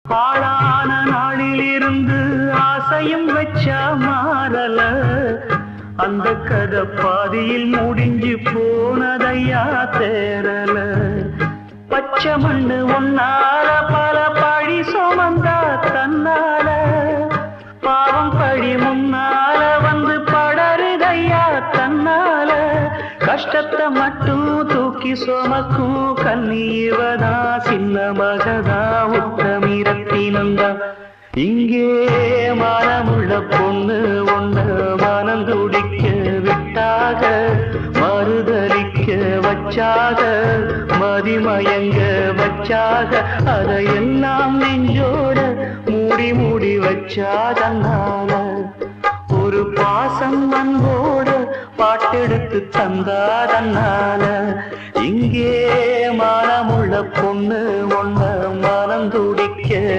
ஆளான நாளிலிருந்து ஆசையும் வச்சா மாறல, அந்த கதை பாதியில் முடிஞ்சு போனதையா தேரல. பச்சை மண்ணு ஒன்னால பல பழி சுமந்தா தன்னால, பாவம் பழி முன்னால வந்து படருதையா தன்னால. கஷ்டத்தை மட்டும் தூக்கி சுமக்கும் கண்ணீவதா சின்ன மகதா உத்தமிரத்தினந்தா. இங்கே மனமுள்ள பொண்ணு ஒண்ணு மனம் துடிக்க விட்டாக, மறுதலிக்க வச்சாக, மதிமயங்க வச்சாக, அதையெல்லாம் நெஞ்சோட மூடி மூடி வச்சாதனால. ஒரு பாசம் அன்போட பாட்டெடுத்து தந்தாதனால. இங்கே மனமுள்ள பொண்ணு